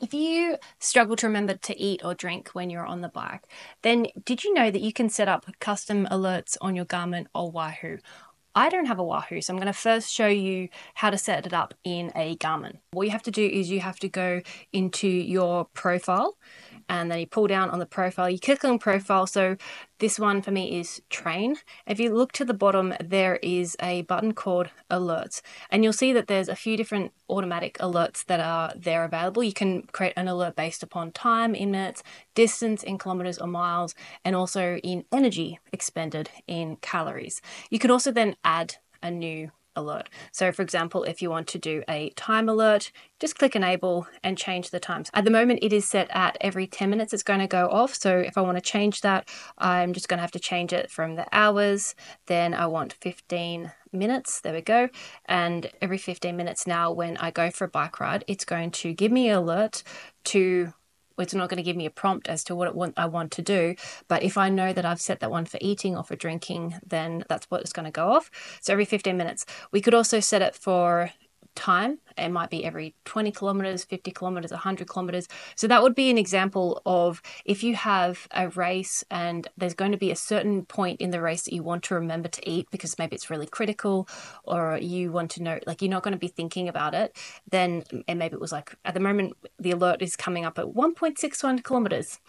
If you struggle to remember to eat or drink when you're on the bike, then did you know that you can set up custom alerts on your Garmin or Wahoo? I don't have a Wahoo, so I'm going to first show you how to set it up in a Garmin. What you have to do is you have to go into your profile, and then you pull down on the profile, you click on profile. So this one for me is train. If you look to the bottom, there is a button called alerts, and you'll see that there's a few different automatic alerts that are there available. You can create an alert based upon time in minutes, distance in kilometers or miles, and also in energy expended in calories. You can also then add a new alert. So for example, if you want to do a time alert, just click enable and change the times. At the moment, it is set at every 10 minutes it's going to go off. So if I want to change that, I'm just going to have to change it from the hours. Then I want 15 minutes. There we go. And every 15 minutes now, when I go for a bike ride, it's going to give me an alert to it's not going to give me a prompt as to what I want to do. But if I know that I've set that one for eating or for drinking, then that's what is going to go off. So every 15 minutes. We could also set it for time. It might be every 20 kilometers, 50 kilometers, 100 kilometers. So that would be an example of if you have a race and there's going to be a certain point in the race that you want to remember to eat because maybe it's really critical, or you want to know, like, you're not going to be thinking about it, then, and maybe it was like at the moment the alert is coming up at 1.61 kilometers,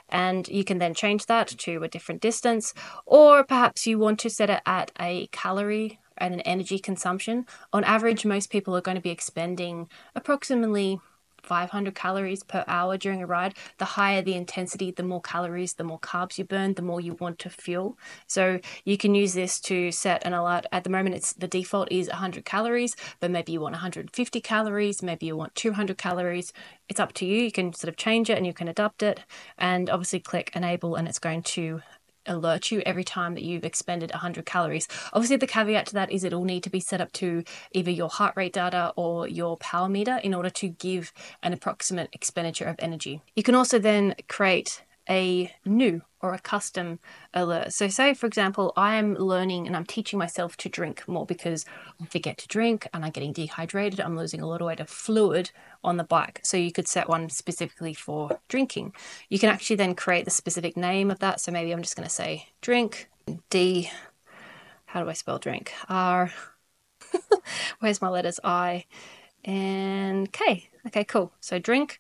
and you can then change that to a different distance, or perhaps you want to set it at a calorie and an energy consumption. On average, most people are going to be expending approximately 500 calories per hour during a ride. The higher the intensity, the more calories, the more carbs you burn, the more you want to fuel. So you can use this to set an alert. At the moment, the default is 100 calories, but maybe you want 150 calories, maybe you want 200 calories. It's up to you. You can sort of change it and you can adapt it, and obviously click enable, and it's going to alert you every time that you've expended 100 calories. Obviously, the caveat to that is it will need to be set up to either your heart rate data or your power meter in order to give an approximate expenditure of energy. You can also then create a new or a custom alert. So say, for example, I am learning and I'm teaching myself to drink more because I forget to drink and I'm getting dehydrated. I'm losing a lot of weight of fluid on the bike. So you could set one specifically for drinking. You can actually then create the specific name of that. So maybe I'm just going to say drink, D, how do I spell drink? R, where's my letters? I and K. Okay, cool. So drink,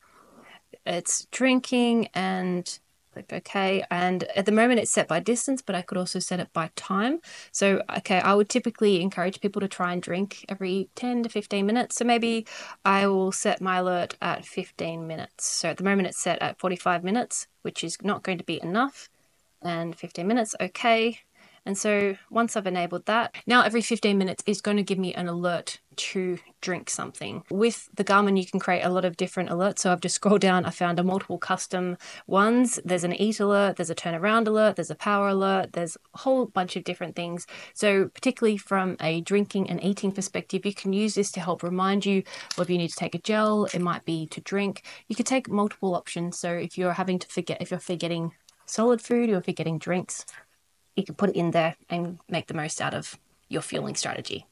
it's drinking, and click OK. And at the moment it's set by distance, but I could also set it by time. So, okay, I would typically encourage people to try and drink every 10 to 15 minutes. So maybe I will set my alert at 15 minutes. So at the moment it's set at 45 minutes, which is not going to be enough. And 15 minutes, okay. And so once I've enabled that, now every 15 minutes is going to give me an alert to drink something. With the Garmin, you can create a lot of different alerts. So I've just scrolled down, I found a multiple custom ones. There's an eat alert, there's a turnaround alert, there's a power alert, there's a whole bunch of different things. So particularly from a drinking and eating perspective, you can use this to help remind you whether you need to take a gel, it might be to drink. You could take multiple options. So if you're having to forget, if you're forgetting solid food or if you're getting drinks, you can put it in there and make the most out of your fueling strategy.